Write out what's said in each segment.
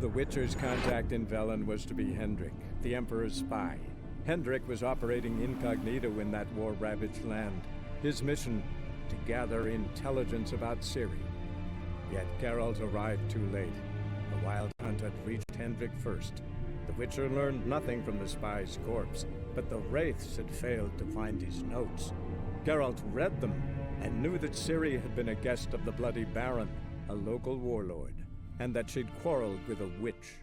The Witcher's contact in Velen was to be Hendrik, the Emperor's spy. Hendrik was operating incognito in that war-ravaged land. His mission, to gather intelligence about Ciri. Yet Geralt arrived too late. The Wild Hunt had reached Hendrik first. The Witcher learned nothing from the spy's corpse, but the Wraiths had failed to find his notes. Geralt read them, and knew that Ciri had been a guest of the Bloody Baron, a local warlord, and that she'd quarreled with a witch.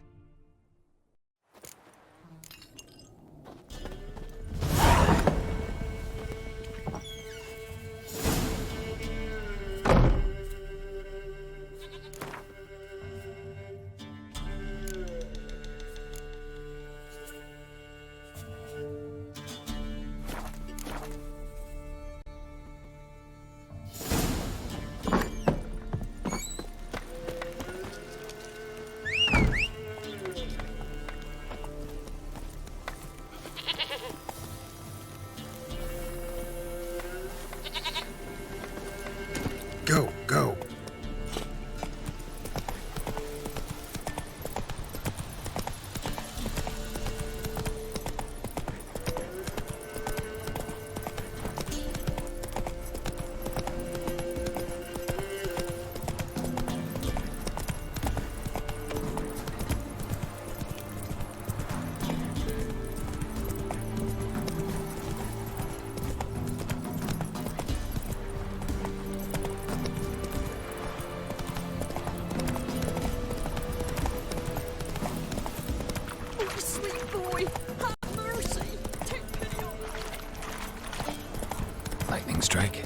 Go, go. Lightning strike.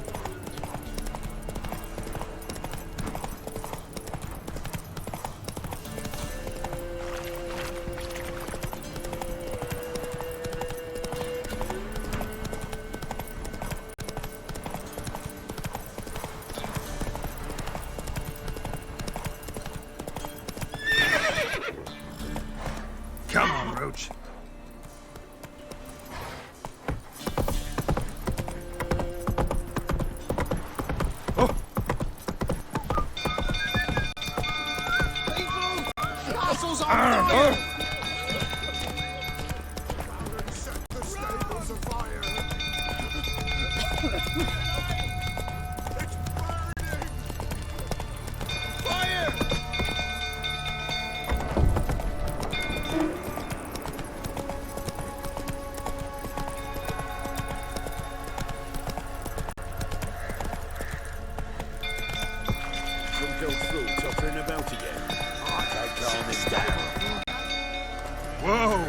Come on, Roach. Whoa!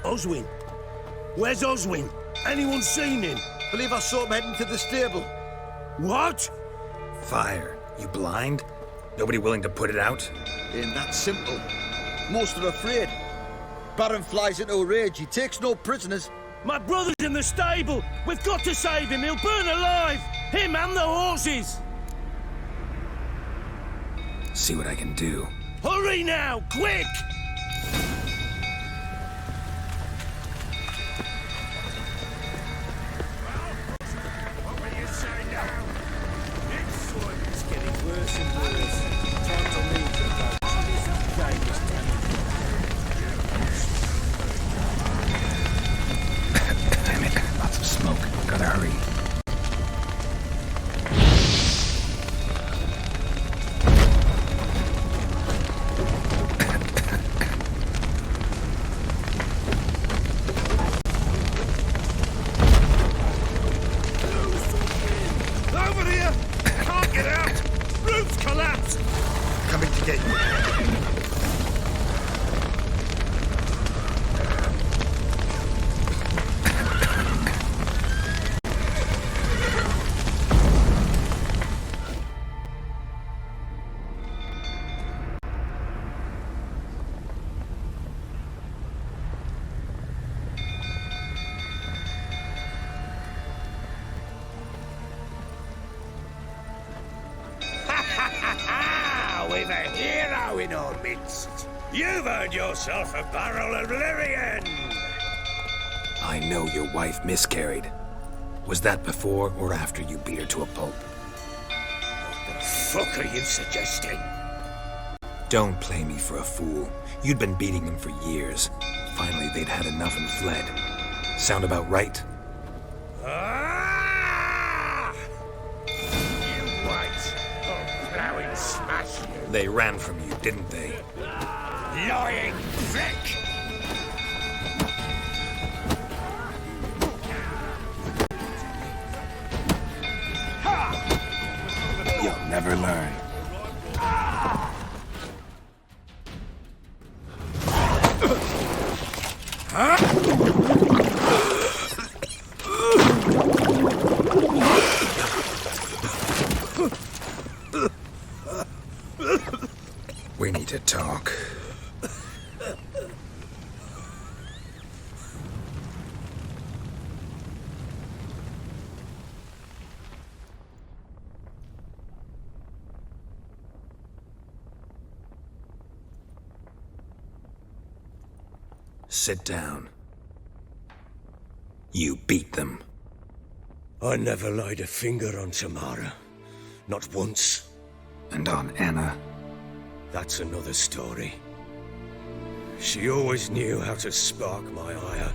Oswin? Where's Oswin? Anyone seen him? Believe I saw him heading to the stable. What? Fire. You blind? Nobody willing to put it out? Ain't that simple. Most are afraid. Baron flies into a rage. He takes no prisoners. My brother's in the stable! We've got to save him! He'll burn alive! Him and the horses! See what I can do. Hurry now! Quick! Damn it. Lots of smoke. Gotta hurry. Over here! Can't get out! Roof's collapsed! Coming to get you. We've a hero in our midst. You've earned yourself a barrel of Lyrian. I know your wife miscarried. Was that before or after you beat her to a pulp? What the fuck are you suggesting? Don't play me for a fool. You'd been beating them for years. Finally, they'd had enough and fled. Sound about right? Ah! You wait. I'll plow and smash you. They ran from you, didn't they? Lying prick! You'll never learn. We need to talk. Sit down. You beat them. I never laid a finger on Tamara. Not once. And on Anna. That's another story. She always knew how to spark my ire.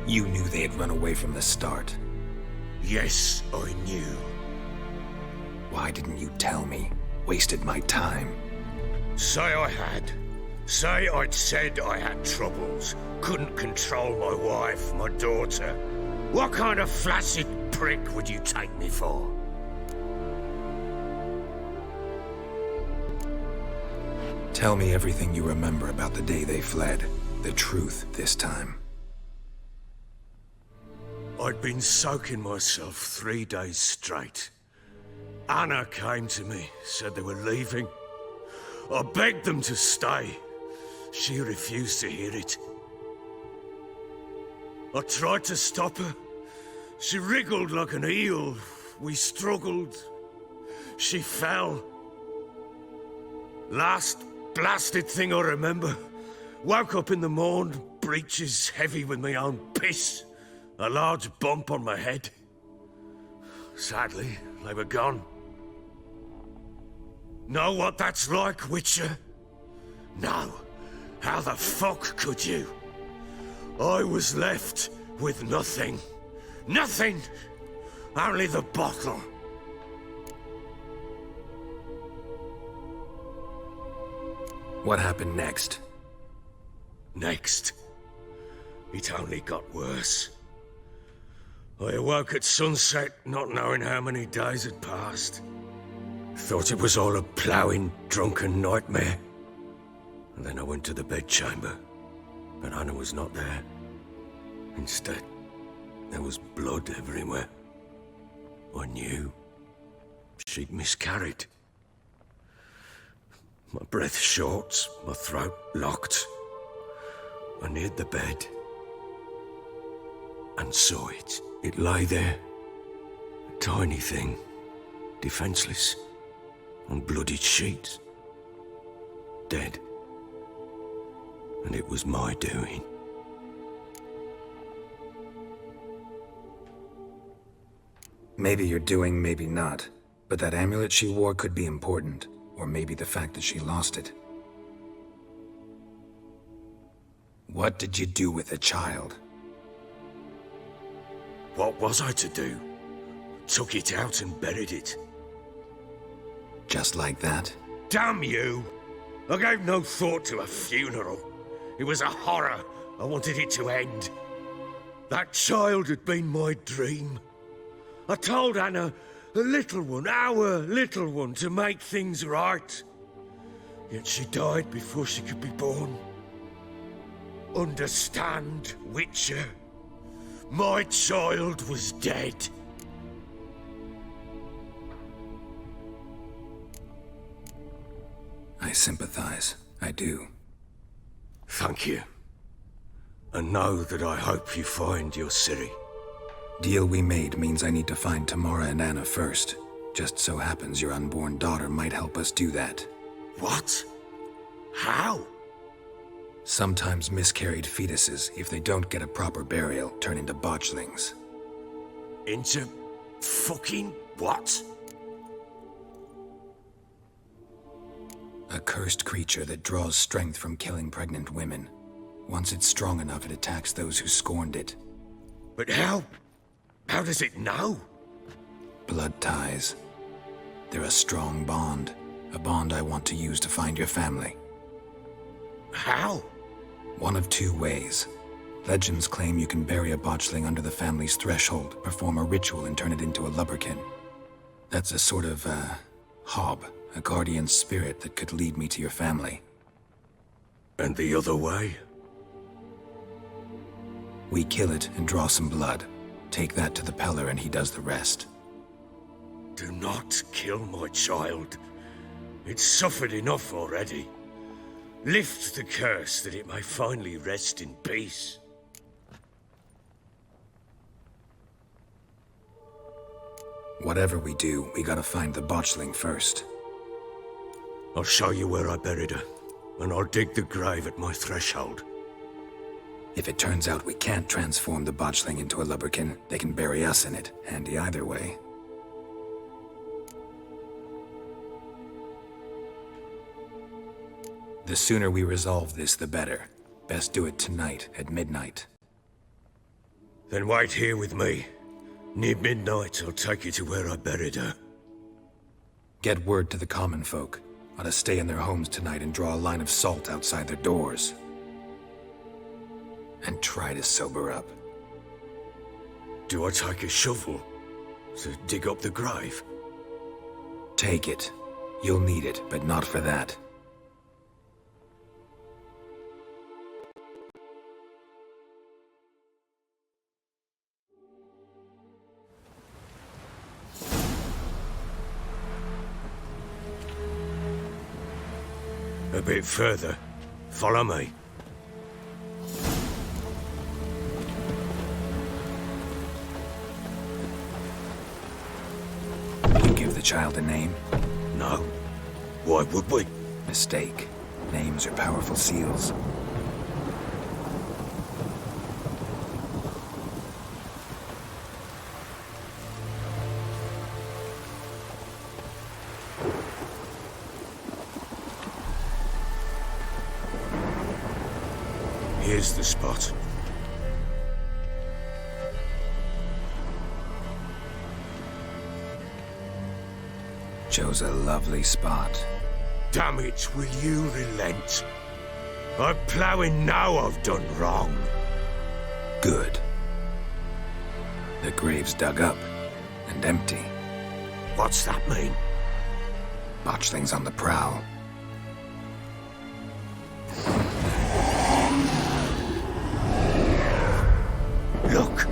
You knew they had run away from the start. Yes, I knew. Why didn't you tell me? Wasted my time. Say I had. Say I'd said I had troubles. Couldn't control my wife, my daughter. What kind of flaccid prick would you take me for? Tell me everything you remember about the day they fled. The truth this time. I'd been soaking myself 3 days straight. Anna came to me, said they were leaving. I begged them to stay. She refused to hear it. I tried to stop her. She wriggled like an eel. We struggled. She fell. Last blasted thing I remember. Woke up in the morn, breeches heavy with my own piss. A large bump on my head. Sadly, they were gone. Know what that's like, Witcher? No. How the fuck could you? I was left with nothing. Nothing! Only the bottle. What happened next? Next, it only got worse. I awoke at sunset, not knowing how many days had passed. Thought it was all a ploughing, drunken nightmare. And then I went to the bedchamber, but Anna was not there. Instead, there was blood everywhere. I knew she'd miscarried. My breath short, my throat locked. I neared the bed and saw it. It lay there, a tiny thing, defenseless, on bloodied sheets, dead. And it was my doing. Maybe you're doing, maybe not. But that amulet she wore could be important. Or maybe the fact that she lost it. What did you do with the child? What was I to do? Took it out and buried it. Just like that? Damn you! I gave no thought to a funeral. It was a horror. I wanted it to end. That child had been my dream. I told Anna, the little one, our little one, to make things right. Yet she died before she could be born. Understand, Witcher? My child was dead. I sympathize. I do. Thank you. And know that I hope you find your Ciri. Deal we made means I need to find Tamara and Anna first. Just so happens your unborn daughter might help us do that. What? How? Sometimes miscarried fetuses, if they don't get a proper burial, turn into botchlings. Into fucking what? A cursed creature that draws strength from killing pregnant women. Once it's strong enough, it attacks those who scorned it. But how? How does it know? Blood ties. They're a strong bond. A bond I want to use to find your family. How? One of two ways. Legends claim you can bury a botchling under the family's threshold, perform a ritual, and turn it into a lubberkin. That's a sort of, hob, a guardian spirit that could lead me to your family. And the other way? We kill it and draw some blood. Take that to the Peller and he does the rest. Do not kill my child. It's suffered enough already. Lift the curse that it may finally rest in peace. Whatever we do, we gotta find the botchling first. I'll show you where I buried her, and I'll dig the grave at my threshold. If it turns out we can't transform the botchling into a lubberkin, they can bury us in it. Handy either way. The sooner we resolve this, the better. Best do it tonight, at midnight. Then wait here with me. Near midnight, I'll take you to where I buried her. Get word to the common folk. Ought to stay in their homes tonight and draw a line of salt outside their doors. And try to sober up. Do I take a shovel to dig up the grave? Take it. You'll need it, but not for that. A bit further. Follow me. We give the child a name? No. Why would we? Mistake. Names are powerful seals. Here's the spot. Chose a lovely spot. Damn it, will you relent? I'm ploughing now I've done wrong. Good. The grave's dug up and empty. What's that mean? Botchling's on the prowl. Look!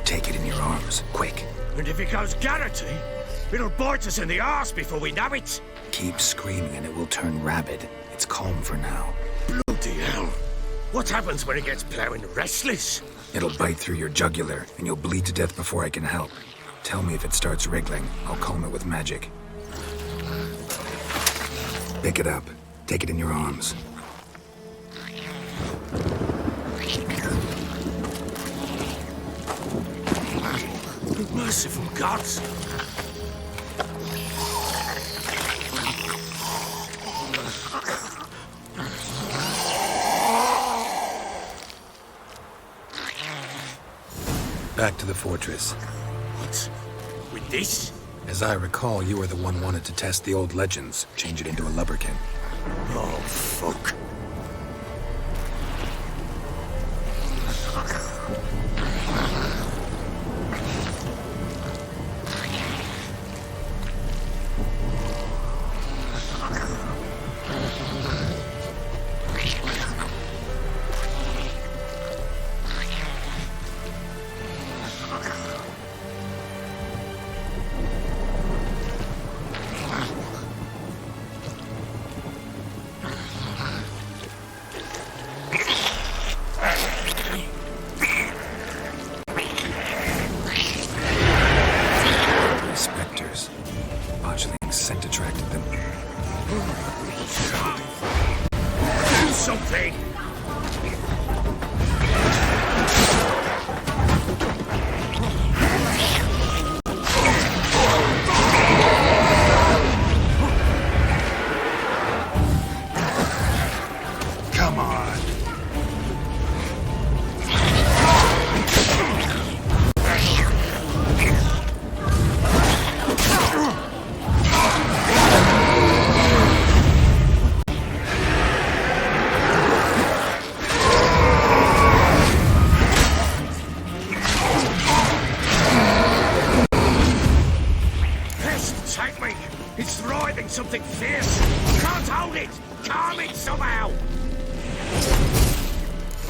Take it in your arms, quick. And if it goes Garrity, it'll bite us in the arse before we know it. Keep screaming and it will turn rabid. It's calm for now. Bloody hell. What happens when it gets ploughing restless? It'll bite through your jugular, and you'll bleed to death before I can help. Tell me if it starts wriggling. I'll calm it with magic. Pick it up. Take it in your arms. Merciful gods! Back to the fortress. What? With this? As I recall, you were the one wanted to test the old legends, change it into a lubberkin. Oh, fuck.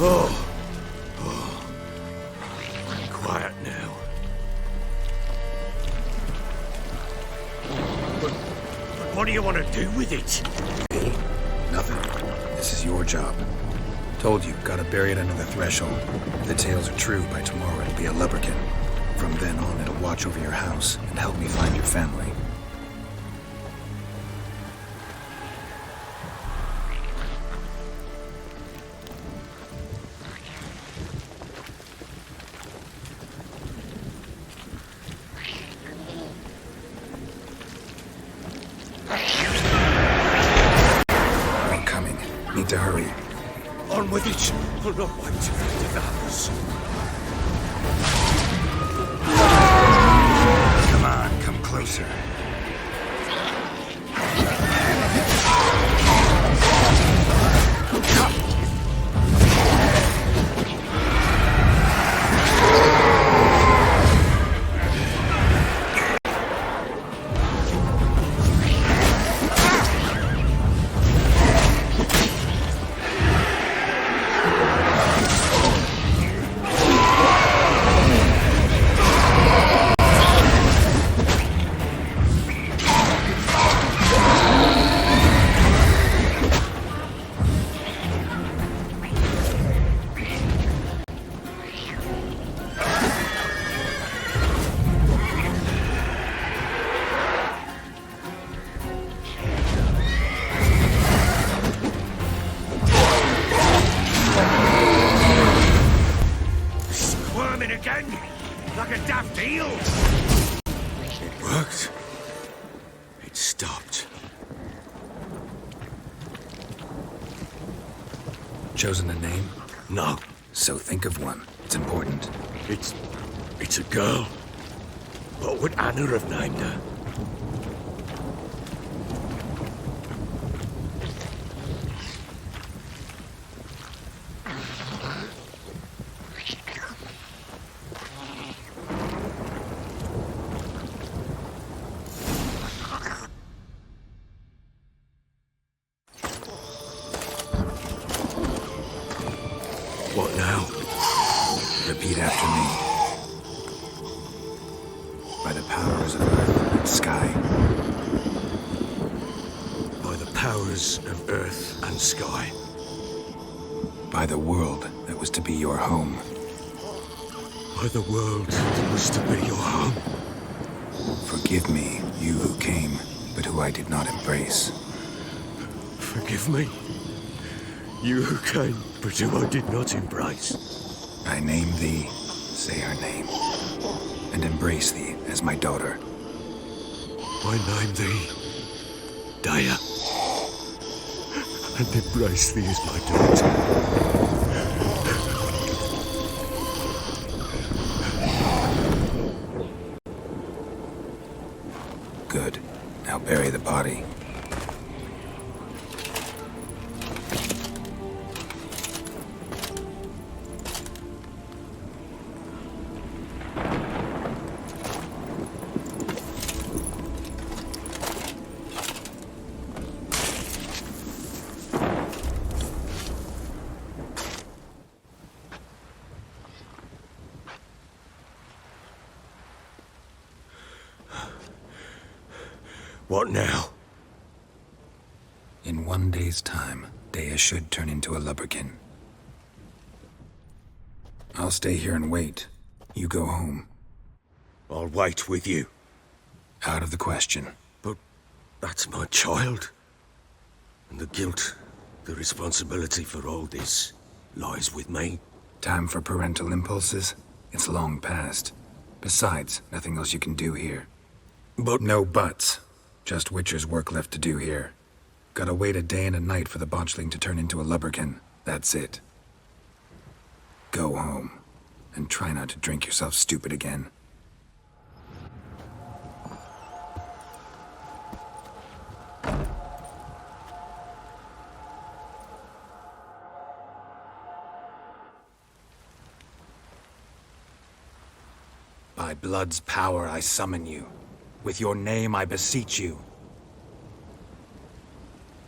Oh. Quiet now. But what do you want to do with it? Me? Nothing. This is your job. Told you, gotta bury it under the threshold. If the tales are true, by tomorrow it'll be a lubberkin. From then on, it'll watch over your house and help me find your family. We're coming. Need to hurry. On with it. I'll not wait to find the others. Come on, come closer. Again, like a daft eel. It worked. It stopped. Chosen a name? No, So think of one. It's important. it's a girl. What would Anna have named her? What now? Repeat after me. By the powers of earth and sky. By the powers of earth and sky. By the world that was to be your home. By the world that was to be your home. Forgive me, you who came, but who I did not embrace. Forgive me. You who came, but who I did not embrace. I name thee, say her name, and embrace thee as my daughter. I name thee Daya, and embrace thee as my daughter. Good. Now bury the body. What now? In 1 day's time, Daya should turn into a lubberkin. I'll stay here and wait. You go home. I'll wait with you. Out of the question. But that's my child. And the guilt, the responsibility for all this lies with me. Time for parental impulses? It's long past. Besides, nothing else you can do here. But No buts. Just Witcher's work left to do here. Gotta wait a day and a night for the botchling to turn into a lubberkin. That's it. Go home. And try not to drink yourself stupid again. By blood's power I summon you. With your name I beseech you.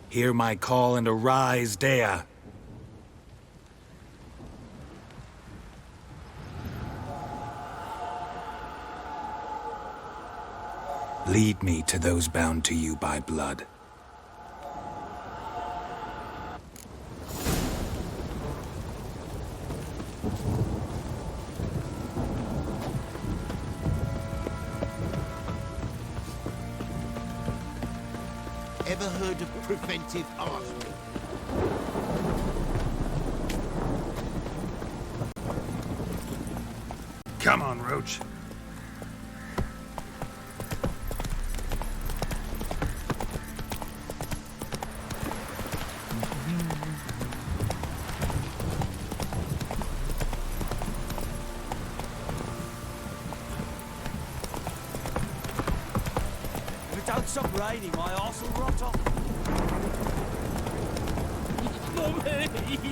Hear my call and arise, Daya. Lead me to those bound to you by blood. Ever heard of preventive arson? Come on, Roach. If it don't stop raining, my arse will rot off. Mummy!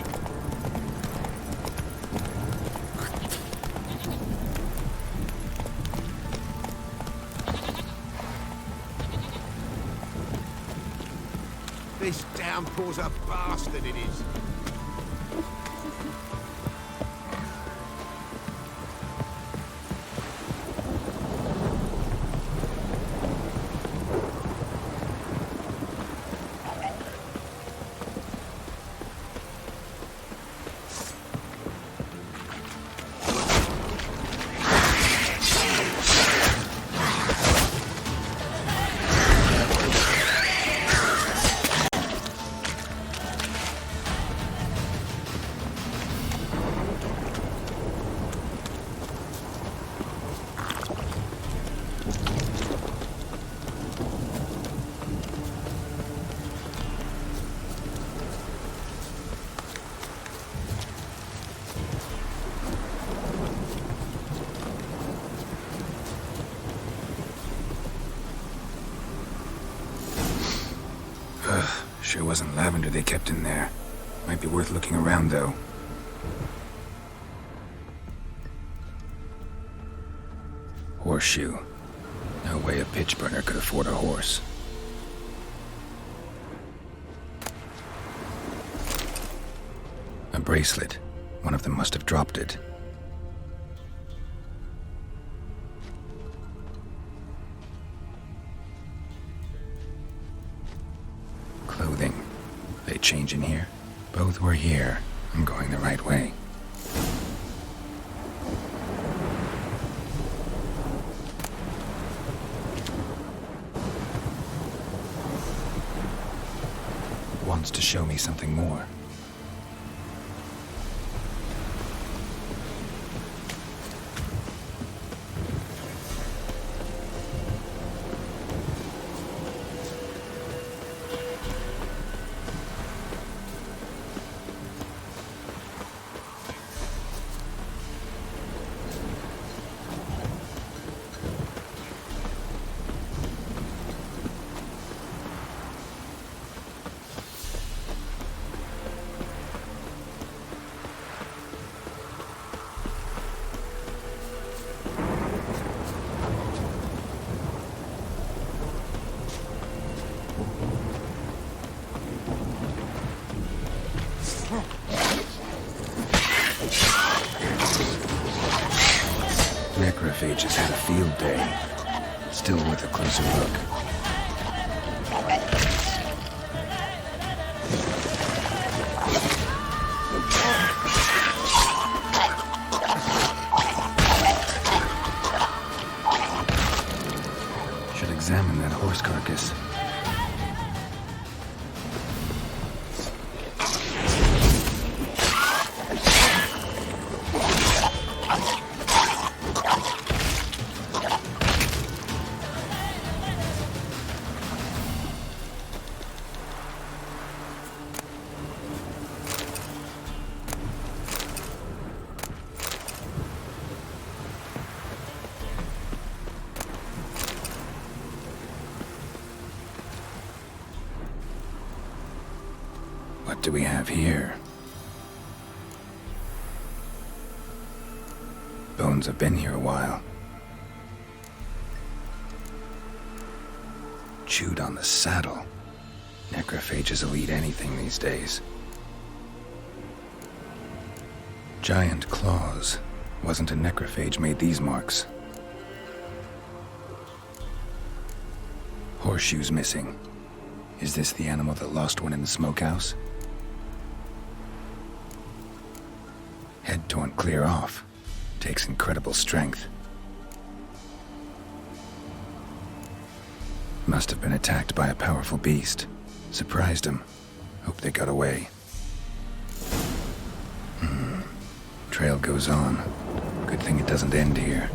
This downpour's a bastard, it is. Sure wasn't lavender they kept in there. Might be worth looking around, though. Horseshoe. No way a pitch burner could afford a horse. A bracelet. One of them must have dropped it. Clothing. They change in here? Both were here. I'm going the right way. Wants to show me something more. Necrophages had a field day. Still worth a closer look. Should examine that horse carcass. What do we have here? Bones have been here a while. Chewed on the saddle. Necrophages will eat anything these days. Giant claws. Wasn't a necrophage made these marks. Horseshoes missing. Is this the animal that lost one in the smokehouse? Head torn clear off. Takes incredible strength. Must have been attacked by a powerful beast. Surprised him. Hope they got away. Trail goes on. Good thing it doesn't end here.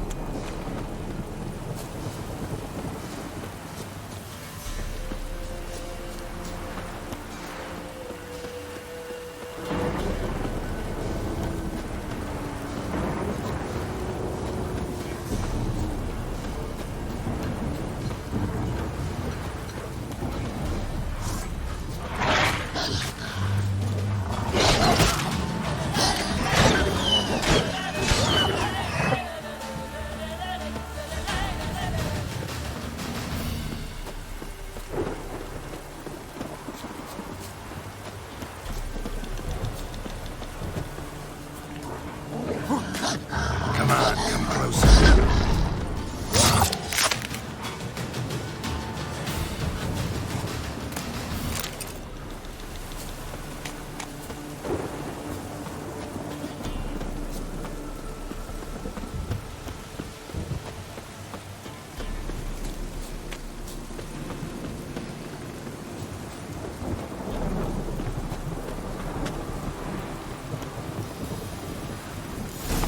Come on, come closer.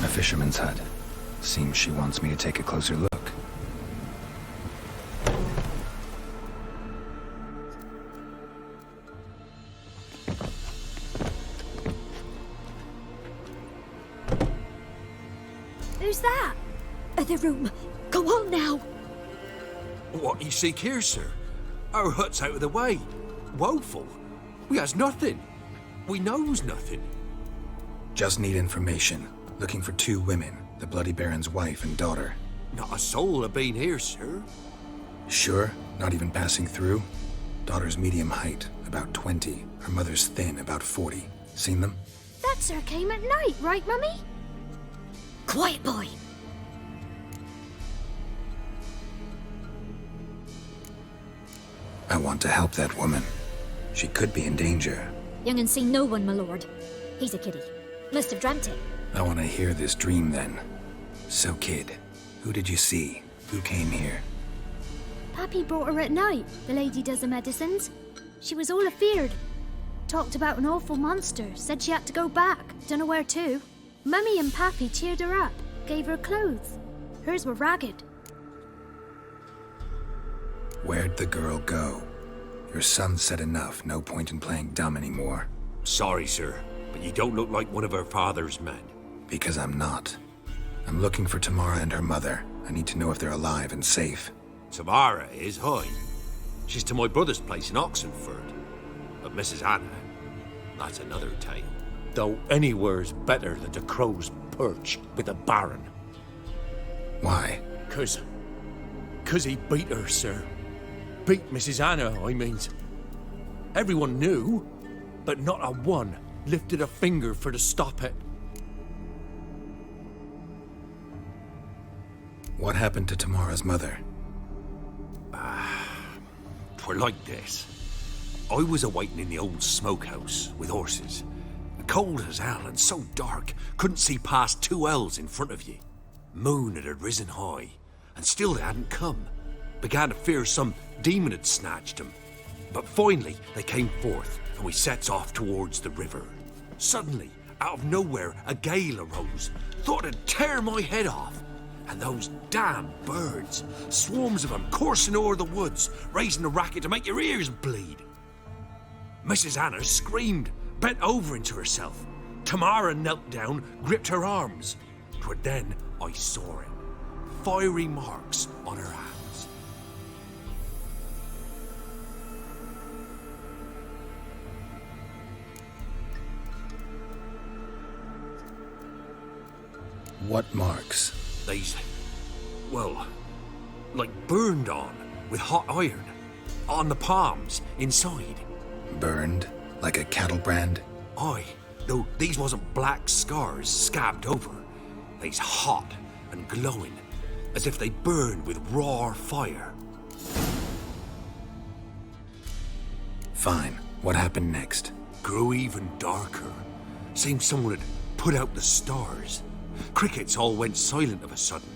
A fisherman's hut. Seems she wants me to take a closer look. Who's that? Other room. Go on now. What you seek here, sir? Our hut's out of the way. Woeful. We has nothing. We knows nothing. Just need information. Looking for 2 women. The Bloody Baron's wife and daughter. Not a soul have been here, sir. Sure? Not even passing through? Daughter's medium height, about 20. Her mother's thin, about 40. Seen them? That sir came at night, right, Mummy? Quiet, boy. I want to help that woman. She could be in danger. Young and seen no one, my lord. He's a kiddie. Must have dreamt it. I want to hear this dream then. So, kid, who did you see? Who came here? Pappy brought her at night. The lady does the medicines. She was all afeared. Talked about an awful monster. Said she had to go back. Dunno where to. Mummy and Pappy cheered her up. Gave her clothes. Hers were ragged. Where'd the girl go? Your son said enough. No point in playing dumb anymore. Sorry, sir, but you don't look like one of her father's men. Because I'm not. I'm looking for Tamara and her mother. I need to know if they're alive and safe. Tamara is, hi. She's to my brother's place in Oxenford. But Mrs. Anna, that's another tale. Though anywhere's better than the Crow's Perch with the Baron. Why? Cause he beat her, sir. Beat Mrs. Anna, I means. Everyone knew, but not a one lifted a finger for to stop it. What happened to Tamara's mother? Twere like this. I was awaiting in the old smokehouse with horses. Cold as hell and so dark, couldn't see past 2 ells in front of ye. Moon had risen high, and still they hadn't come. Began to fear some demon had snatched them. But finally they came forth, and we sets off towards the river. Suddenly, out of nowhere, a gale arose. Thought it'd tear my head off. And those damn birds, swarms of them coursing o'er the woods, raising a racket to make your ears bleed. Mrs. Anna screamed, bent over into herself. Tamara knelt down, gripped her arms. 'Twere then I saw it. Fiery marks on her hands. What marks? They's, well, like burned on with hot iron. On the palms, inside. Burned? Like a cattle brand? Aye, though these wasn't black scars scabbed over. They's hot and glowing, as if they burned with raw fire. Fine. What happened next? Grew even darker. Seemed someone had put out the stars. Crickets all went silent of a sudden,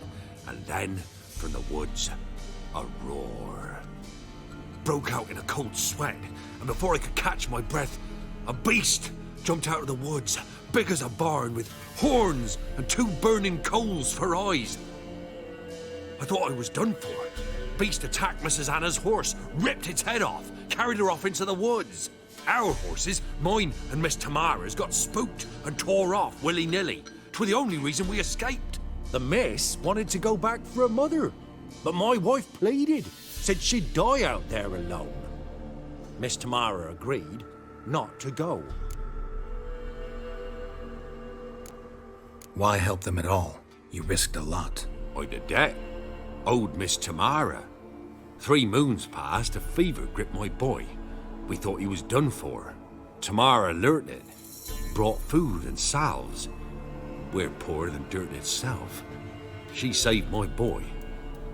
and then, from the woods, a roar. Broke out in a cold sweat, and before I could catch my breath, a beast jumped out of the woods, big as a barn, with horns and 2 burning coals for eyes. I thought I was done for. Beast attacked Mrs. Anna's horse, ripped its head off, carried her off into the woods. Our horses, mine and Miss Tamara's, got spooked and tore off willy-nilly. 'Twere the only reason we escaped. The miss wanted to go back for her mother, but my wife pleaded, said she'd die out there alone. Miss Tamara agreed not to go. Why help them at all? You risked a lot. I'd a debt. Owed Miss Tamara. 3 moons passed, a fever gripped my boy. We thought he was done for. Tamara learnt it. Brought food and salves. We're poorer than dirt itself. She saved my boy.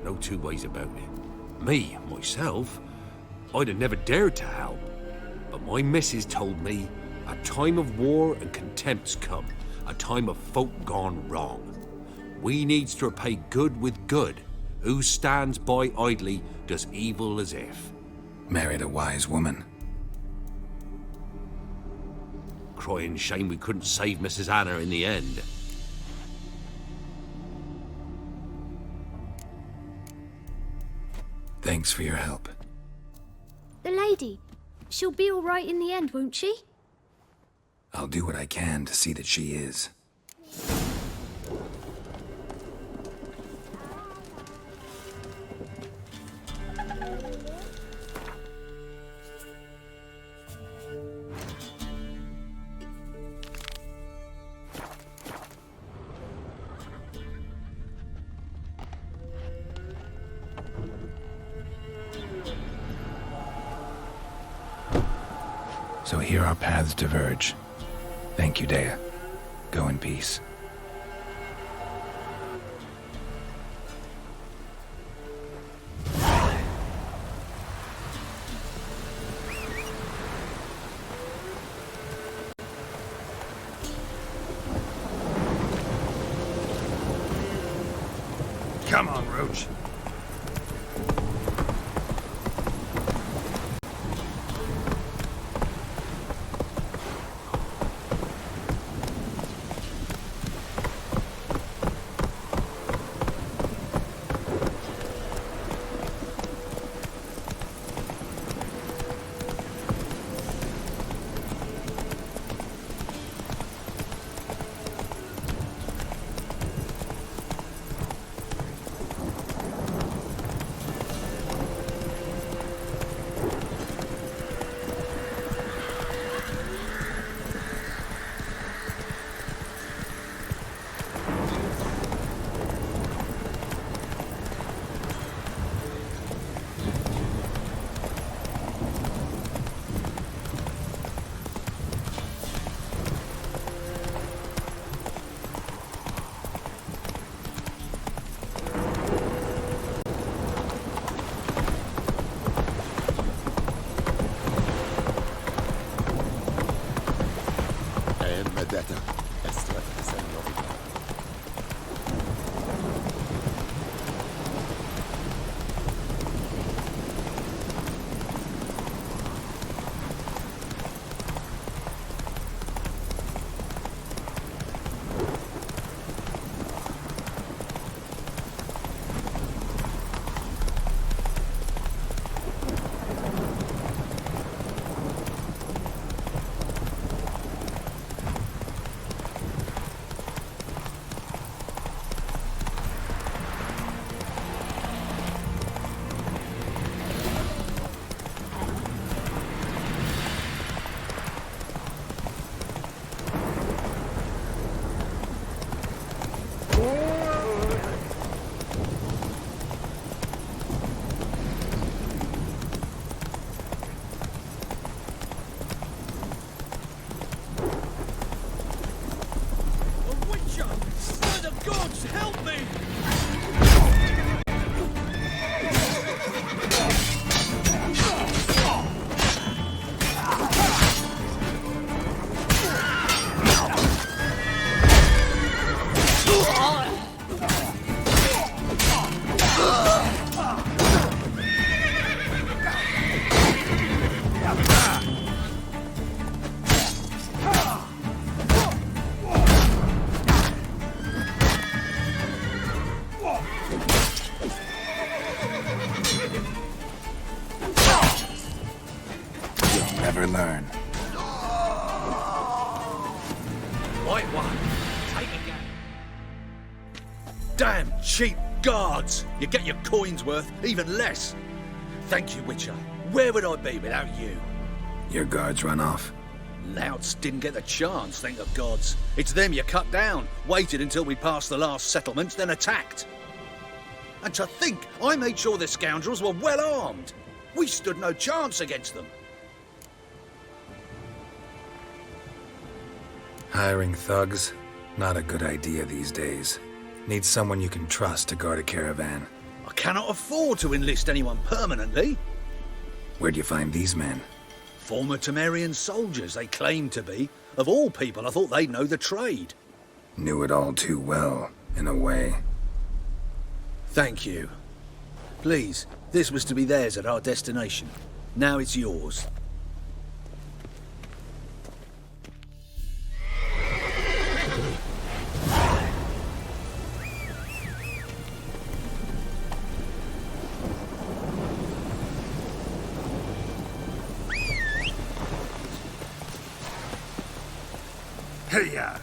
No 2 ways about it. Me, myself, I'd have never dared to help. But my missus told me a time of war and contempt's come. A time of folk gone wrong. We needs to repay good with good. Who stands by idly does evil as if. Married a wise woman. Crying shame we couldn't save Mrs. Anna in the end. Thanks for your help. The lady, she'll be all right in the end, won't she? I'll do what I can to see that she is. So here our paths diverge. Thank you, Dea. Go in peace. Come on, Roach. Damn cheap guards! You get your coin's worth, even less. Thank you, Witcher. Where would I be without you? Your guards run off. Louts didn't get the chance, thank the gods. It's them you cut down, waited until we passed the last settlements, then attacked. And to think, I made sure the scoundrels were well armed. We stood no chance against them. Hiring thugs? Not a good idea these days. Need someone you can trust to guard a caravan. I cannot afford to enlist anyone permanently. Where'd you find these men? Former Temerian soldiers, they claim to be. Of all people, I thought they'd know the trade. Knew it all too well, in a way. Thank you. Please, this was to be theirs at our destination. Now it's yours. Hey-ya!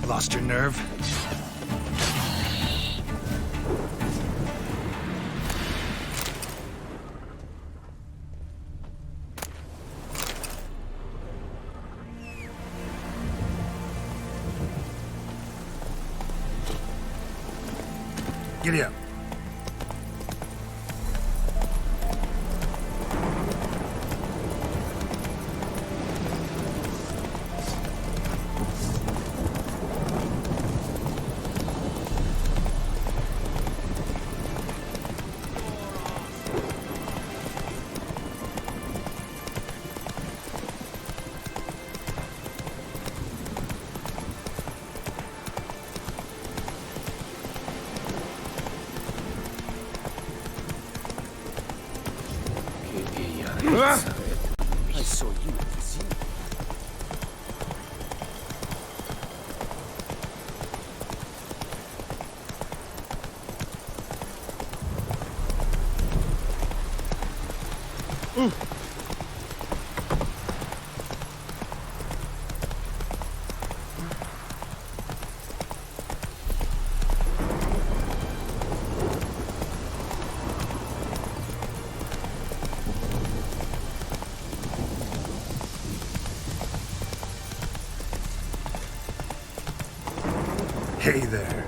Lost your nerve? Giddy up. I saw you at the zoo. Hey there.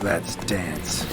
Let's dance.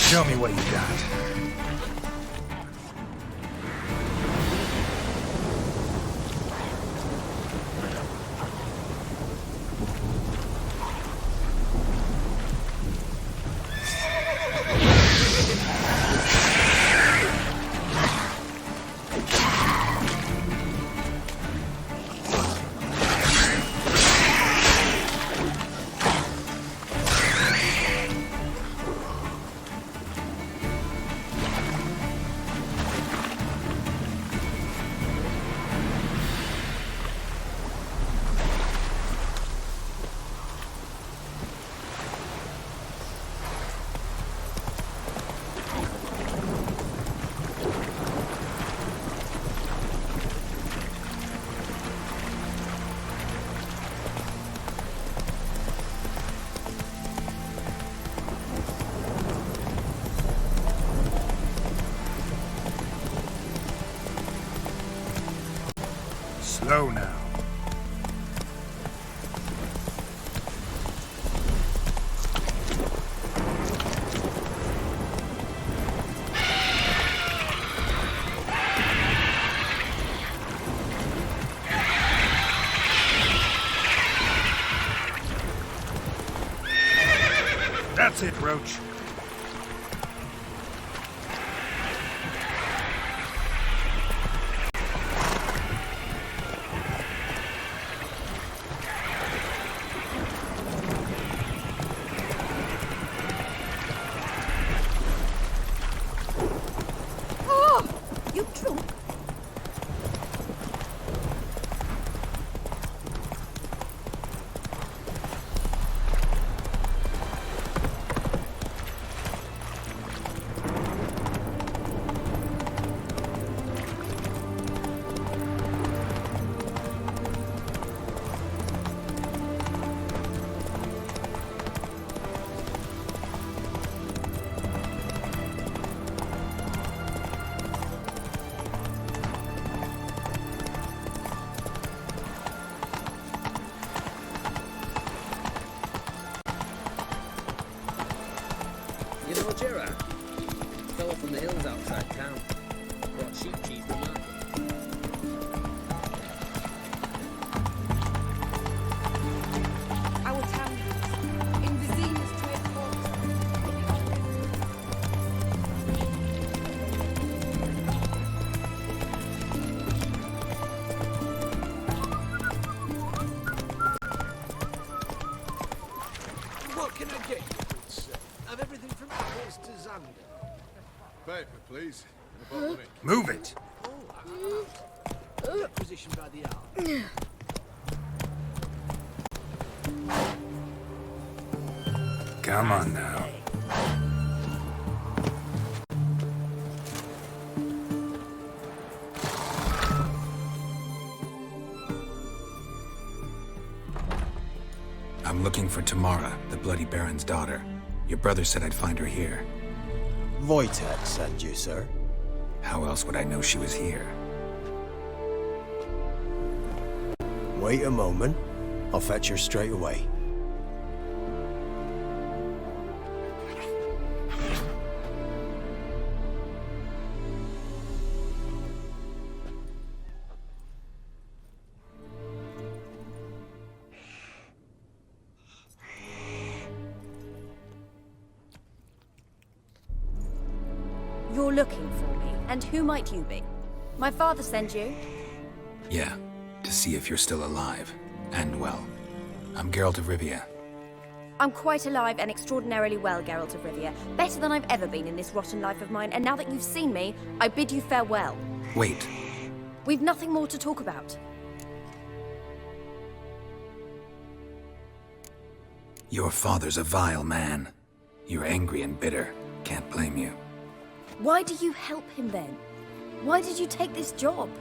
Show me what you got. Slow now. That's it, Roach. You know Gerard? Fell from the hills outside town. Brought sheep cheese to market. Our town in the zenith to its What can I get you, good sir? I've everything from apples to Xander. Paper, please. And a bottle of ink. Move it! Acquisition by the hour. Come on now. I'm looking for Tamara, the Bloody Baron's daughter. Your brother said I'd find her here. Wojtek sent you, sir. How else would I know she was here? Wait a moment. I'll fetch her straight away. You're looking for me, and who might you be? My father sent you? Yeah, to see if you're still alive. And well. I'm Geralt of Rivia. I'm quite alive and extraordinarily well, Geralt of Rivia. Better than I've ever been in this rotten life of mine, and now that you've seen me, I bid you farewell. Wait. We've nothing more to talk about. Your father's a vile man. You're angry and bitter. Can't blame you. Why do you help him then? Why did you take this job?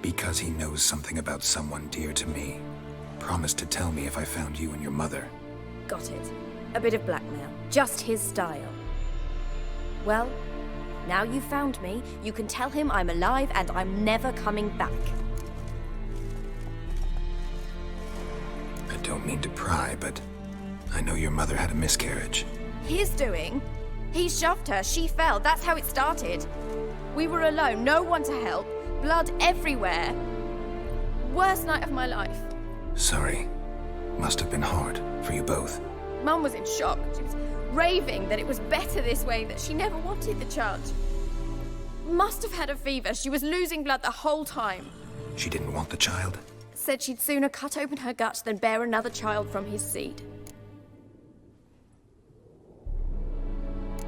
Because he knows something about someone dear to me. Promised to tell me if I found you and your mother. Got it. A bit of blackmail. Just his style. Well, now you've found me, you can tell him I'm alive and I'm never coming back. I don't mean to pry, but I know your mother had a miscarriage. His doing? He shoved her, she fell. That's how it started. We were alone, no one to help, blood everywhere. Worst night of my life. Sorry. Must have been hard for you both. Mum was in shock. She was raving that it was better this way, that she never wanted the charge. Must have had a fever. She was losing blood the whole time. She didn't want the child? Said she'd sooner cut open her gut than bear another child from his seed.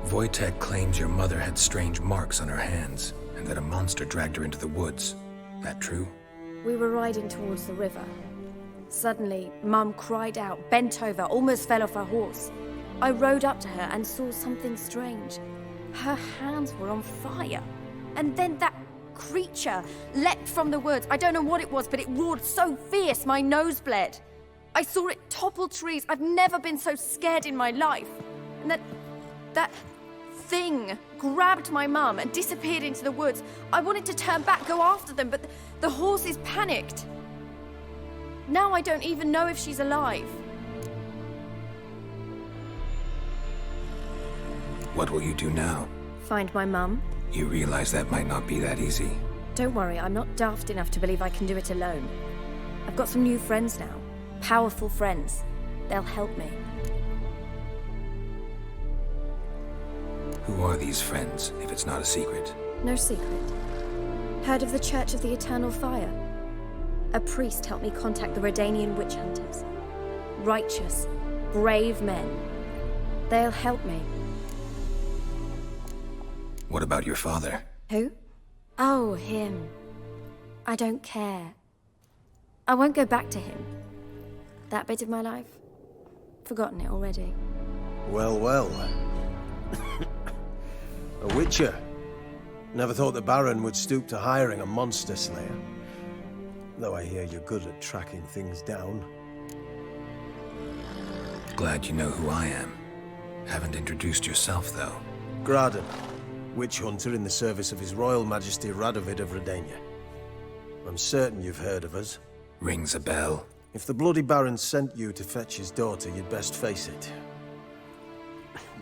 Wojtek claims your mother had strange marks on her hands, and that a monster dragged her into the woods. That true? We were riding towards the river. Suddenly, Mum cried out, bent over, almost fell off her horse. I rode up to her and saw something strange. Her hands were on fire. And then that creature leapt from the woods. I don't know what it was, but it roared so fierce my nose bled. I saw it topple trees. I've never been so scared in my life. And that thing grabbed my mum and disappeared into the woods. I wanted to turn back, go after them, but the horses panicked. Now I don't even know if she's alive. What will you do now? Find my mum. You realize that might not be that easy. Don't worry, I'm not daft enough to believe I can do it alone. I've got some new friends now. Powerful friends. They'll help me. Who are these friends, if it's not a secret? No secret. Heard of the Church of the Eternal Fire? A priest helped me contact the Redanian witch hunters. Righteous, brave men. They'll help me. What about your father? Who? Oh, him. I don't care. I won't go back to him. That bit of my life? Forgotten it already. Well, well. A witcher. Never thought the Baron would stoop to hiring a monster slayer. Though I hear you're good at tracking things down. Glad you know who I am. Haven't introduced yourself, though. Graden, witch hunter in the service of His Royal Majesty Radovid of Redania. I'm certain you've heard of us. Rings a bell. If the Bloody Baron sent you to fetch his daughter, you'd best face it.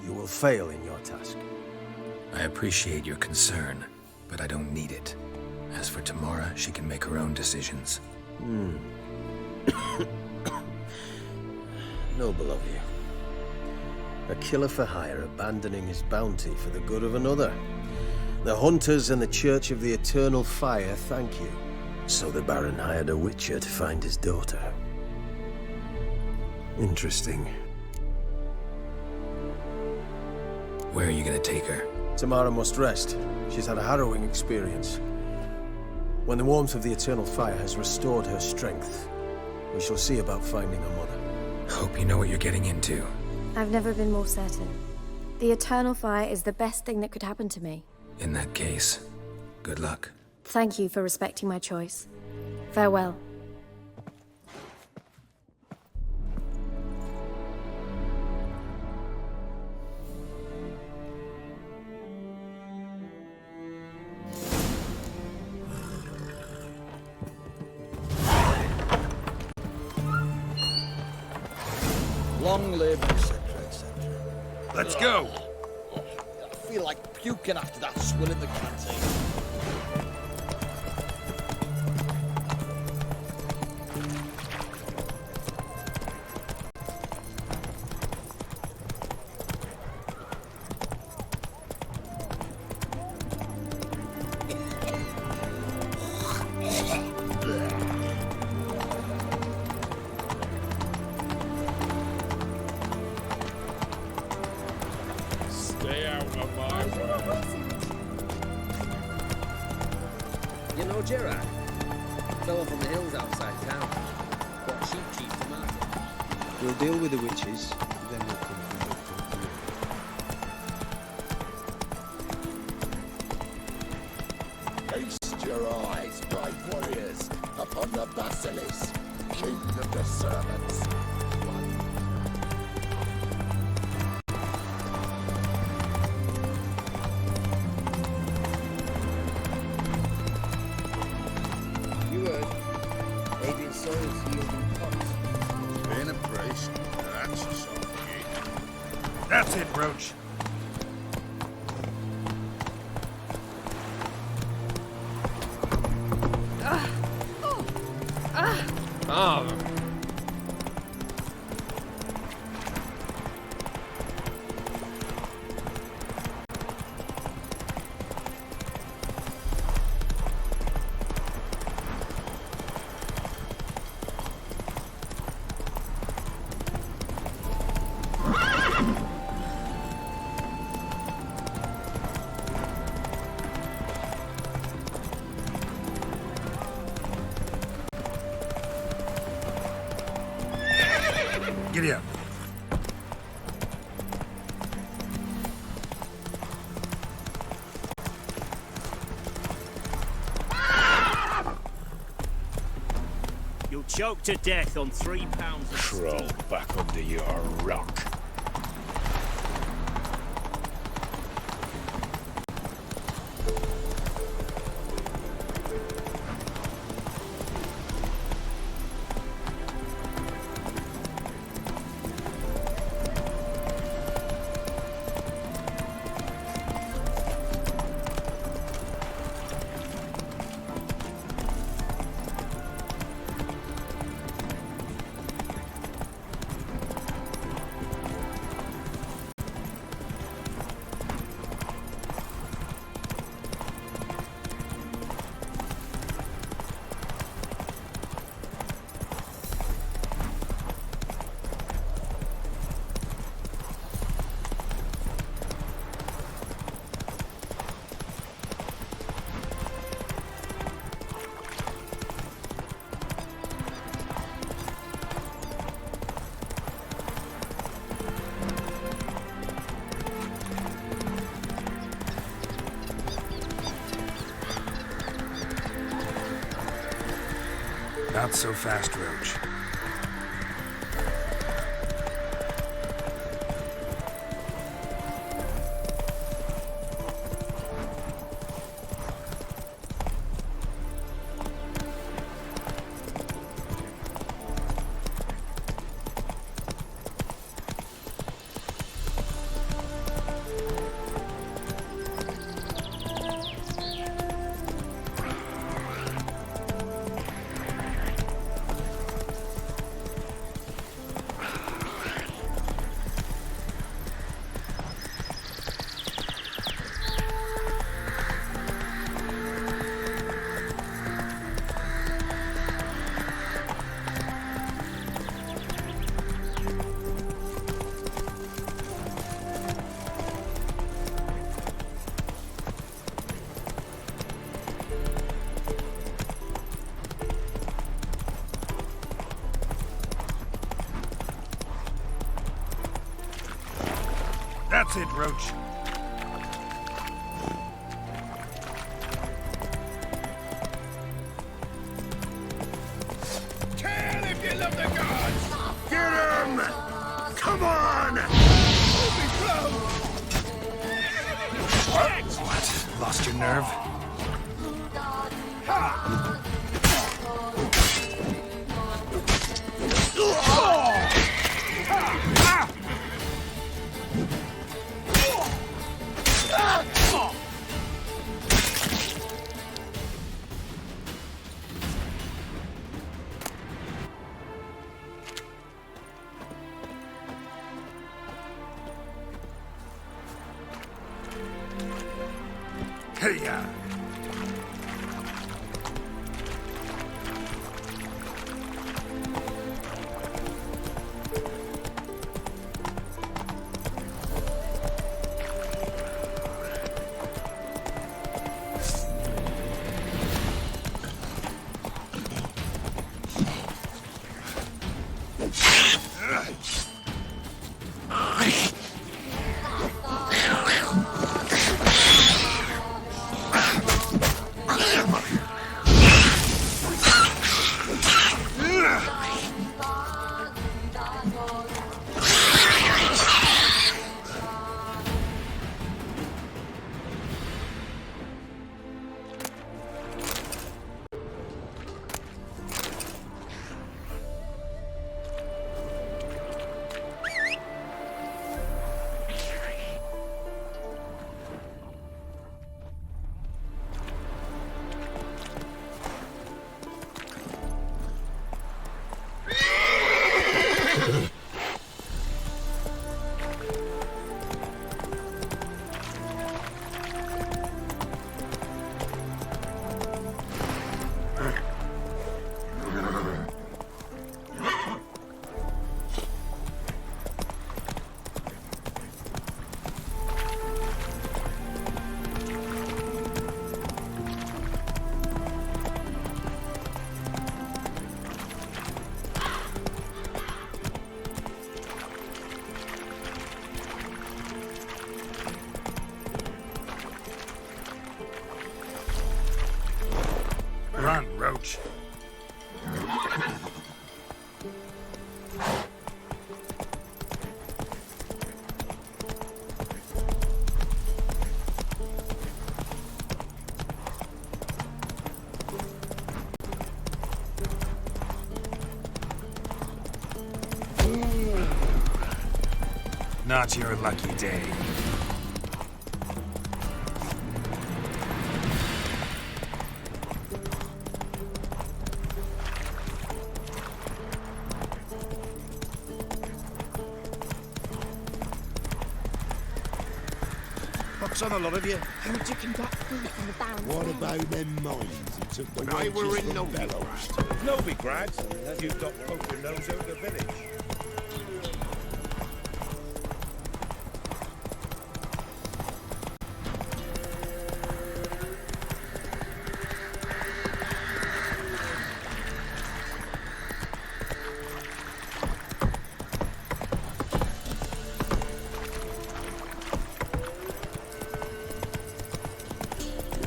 You will fail in your task. I appreciate your concern, but I don't need it. As for Tamara, she can make her own decisions. Noble of you. A killer for hire abandoning his bounty for the good of another. The hunters and the Church of the Eternal Fire thank you. So the Baron hired a witcher to find his daughter. Interesting. Where are you gonna take her? Tamara must rest. She's had a harrowing experience. When the warmth of the Eternal Fire has restored her strength, we shall see about finding her mother. Hope you know what you're getting into. I've never been more certain. The Eternal Fire is the best thing that could happen to me. In that case, good luck. Thank you for respecting my choice. Farewell. Long live, etc., etc. Let's go! I feel like puking after that swill in the canteen. Stay out of my way. You know Gerard? Fella from the hills outside town. Got sheep chief to market. We'll deal with the witches, then we'll come for you. Feast your eyes, brave warriors, upon the Basilisk, king of the servants. You heard. Adrian Souls yielding pots. Being a priest, that's a soft gig. That's it, Roach. choked to death on 3 pounds of Crawl back under your rock. Not so fast, Roach. That's it, Roach. Kill if you love the gods! Get him! Come on! What? Lost your nerve? Hey-ya! Not your lucky day. What's on a lot of you? Heard you can get food from the Baron's What well. about them mines he took the When I were wages in from Novigrad. Bellows? Novigrad? You've got poker nose out of the village.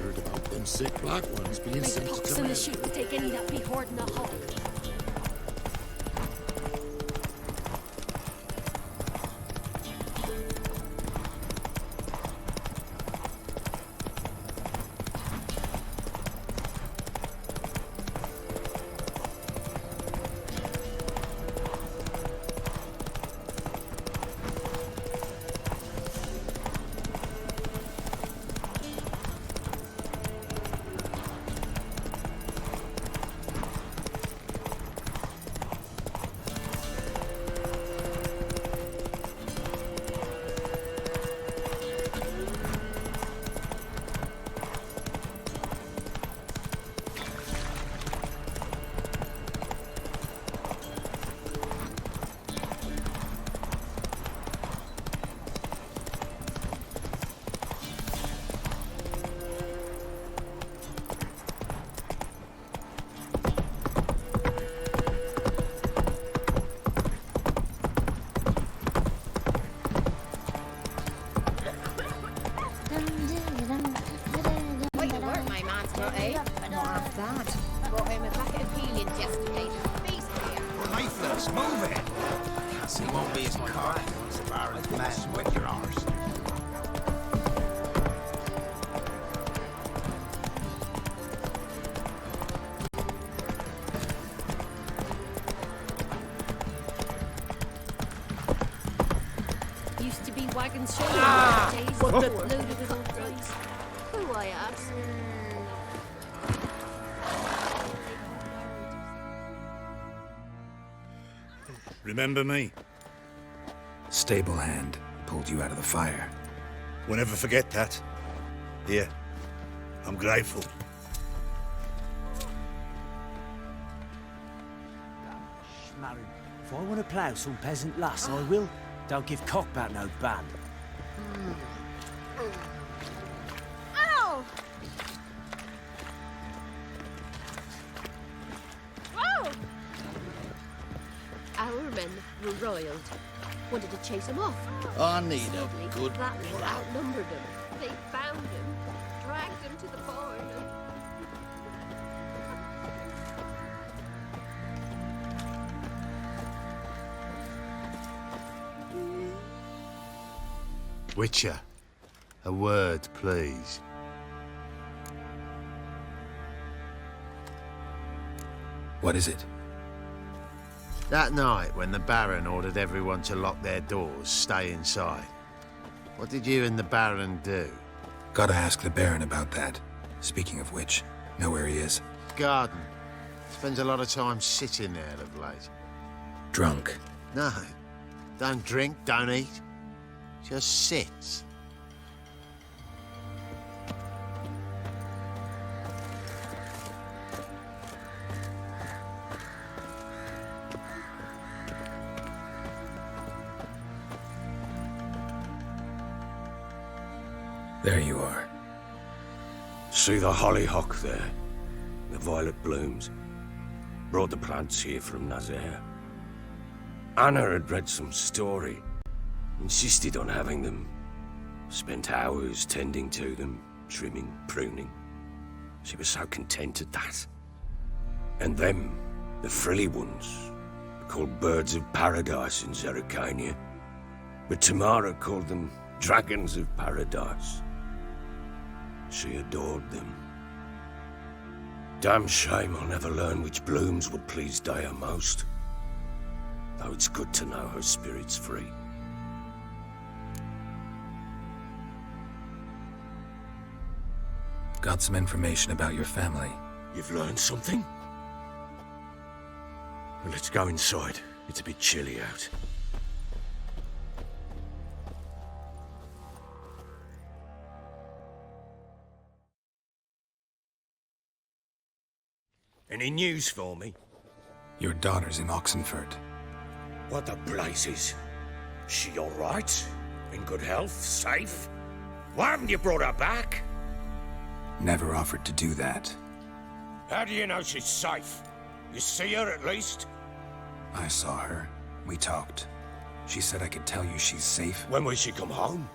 Heard about them sick black ones being Make sent to pox on the Tomato. sheep to take any that be hoarding the hog. Way to work, my master, eh? Not that. Brought him a packet of peelings yesterday. Feast here. Lifeless, move it! Can't see won't be as cocked as the Baron's man with your arse. Used to be wagons showing days. What the- Loaded with old drugs. Who I ask? Remember me? Stable hand pulled you out of the fire. We'll never forget that. Here, I'm grateful. Schmarrin. If I want to plough some peasant lass, I will. Don't give cock back no ban. Ow! Whoa! Our men were roiled. Wanted to chase him off. I need Sadly, a good Flatland plough. outnumbered him. They found him, dragged him to the barn. Witcher, a word, please. What is it? That night, when the Baron ordered everyone to lock their doors, stay inside, what did you and the Baron do? Gotta ask the Baron about that. Speaking of which, know where he is? Garden. Spends a lot of time sitting there of late. Drunk. No. Don't drink, don't eat. Just sits. There you are. See the hollyhock there? The violet blooms. Brought the plants here from Nazaire. Anna had read some story. Insisted on having them. Spent hours tending to them, trimming, pruning. She was so content at that. And them, the frilly ones, called birds of paradise in Zerrikania. But Tamara called them dragons of paradise. She adored them. Damn shame I'll never learn which blooms would please Daya most. Though it's good to know her spirit's free. Got some information about your family. You've learned something? Well, let's go inside. It's a bit chilly out. Any news for me? Your daughter's in Oxenford. What the blazes? She all right? In good health? Safe? Why haven't you brought her back? Never offered to do that. How do you know she's safe? You see her at least? I saw her. We talked. She said I could tell you she's safe. When will she come home?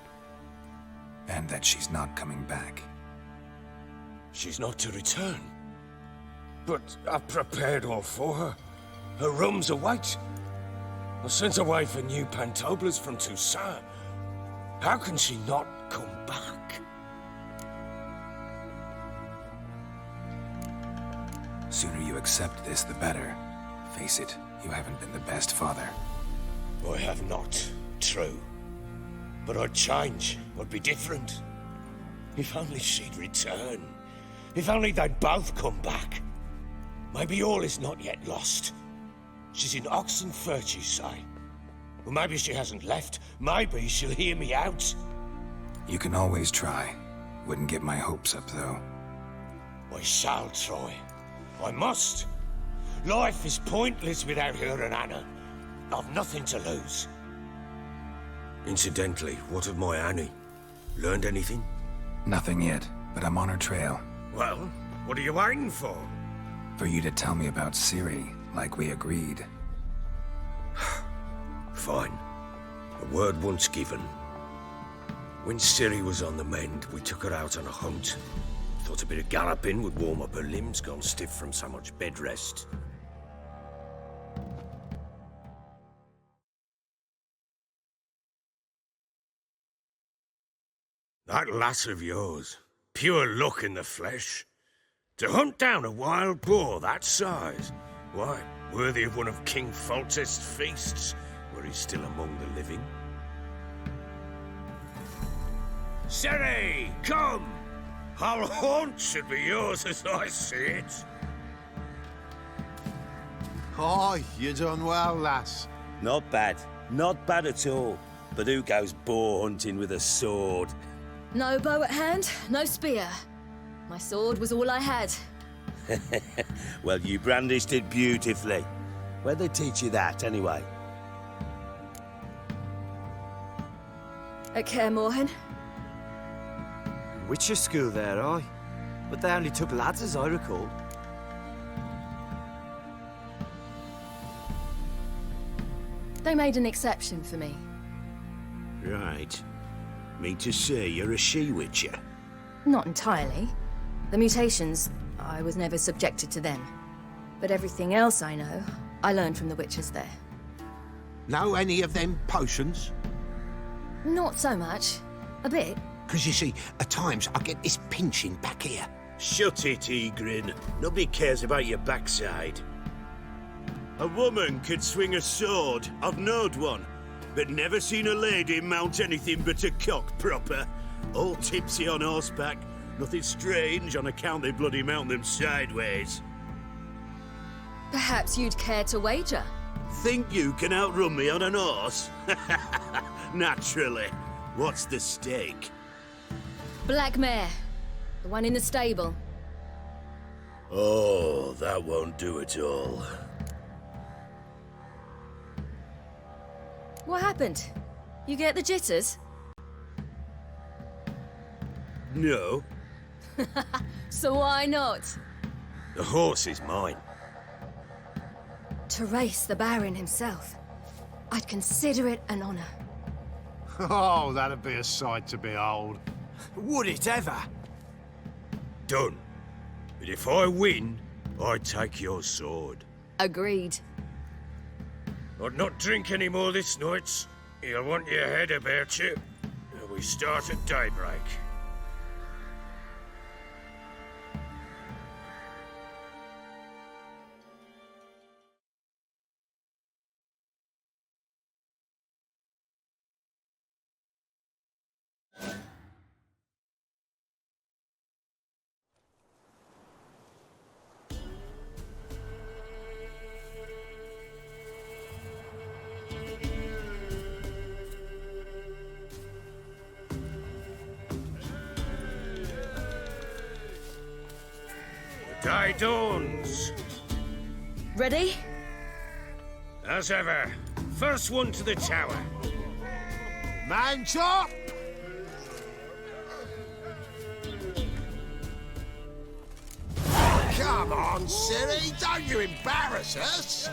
And that she's not coming back. She's not to return. But I've prepared all for her. Her room's await. I sent away for new pantoblas from Toussaint. How can she not come back? Sooner you accept this, the better. Face it, you haven't been the best father. I have not, true. But I'd change, I'd be different. If only she'd return. If only they'd both come back. Maybe all is not yet lost. She's in Oxenfurt, you say? Well, maybe she hasn't left. Maybe she'll hear me out. You can always try. Wouldn't get my hopes up, though. I shall try. I must. Life is pointless without her and Anna. I've nothing to lose. Incidentally, what of my Annie? Learned anything? Nothing yet, but I'm on her trail. Well, what are you waiting for? For you to tell me about Ciri, like we agreed. Fine. A word once given. When Ciri was on the mend, we took her out on a hunt. Thought a bit of galloping would warm up her limbs, gone stiff from so much bed rest. That lass of yours, pure luck in the flesh. To hunt down a wild boar that size, why, worthy of one of King Foltest's feasts, where he's still among the living. Ciri, come! Our haunt should be yours as I see it. Oh, you done well, lass. Not bad. Not bad at all. But who goes boar hunting with a sword? No bow at hand, no spear. My sword was all I had. Well, you brandished it beautifully. Where'd they teach you that, anyway? At Kaer Morhen. Witcher school there, aye. But they only took lads, as I recall. They made an exception for me. Right. Mean to say you're a she-witcher? Not entirely. The mutations, I was never subjected to them. But everything else I know, I learned from the witches there. Know any of them potions? Not so much. A bit. Because you see, at times I get this pinching back here. Shut it, Egrin. Nobody cares about your backside. A woman could swing a sword. I've knowed one. But never seen a lady mount anything but a cock proper. All tipsy on horseback. Nothing strange on account they bloody mount them sideways. Perhaps you'd care to wager? Think you can outrun me on an horse? Naturally. What's the stake? Black mare. The one in the stable. Oh, that won't do at all. What happened? You get the jitters? No. So why not? The horse is mine. To race the Baron himself. I'd consider it an honor. Oh, that'd be a sight to behold. Would it ever? Done. But if I win, I take your sword. Agreed. I'd not drink any more this night. You'll want your head about you. We start at daybreak. Day dawns. Ready? As ever. First one to the tower. Man chop! Come on, Ciri, don't you embarrass us!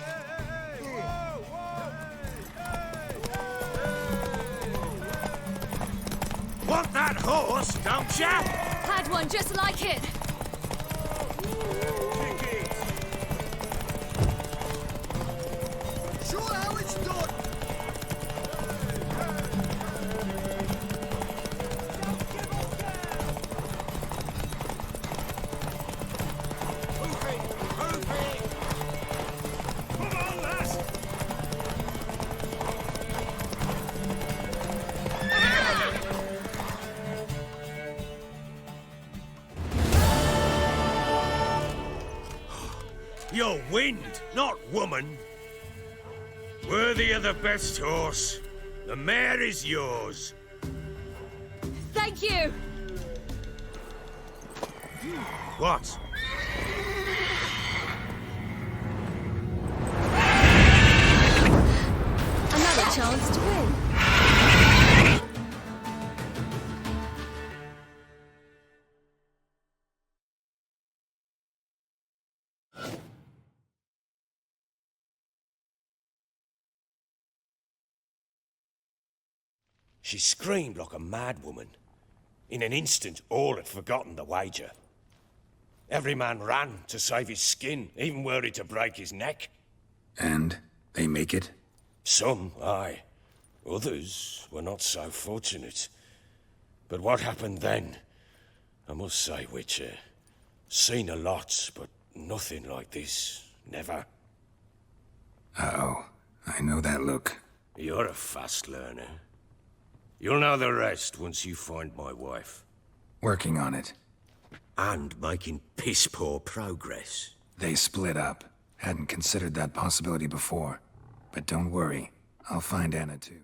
Want that horse, don't ya? Had one just like it. Show how it's done! You're wind, not woman. Worthy of the best horse. The mare is yours. Thank you. What? Another chance to win. She screamed like a mad woman. In an instant, all had forgotten the wager. Every man ran to save his skin, even were he to break his neck. And they make it? Some, aye. Others were not so fortunate. But what happened then? I must say, Witcher, seen a lot, but nothing like this. Never. Uh-oh. I know that look. You're a fast learner. You'll know the rest once you find my wife. Working on it. And making piss-poor progress. They split up. Hadn't considered that possibility before. But don't worry. I'll find Anna too.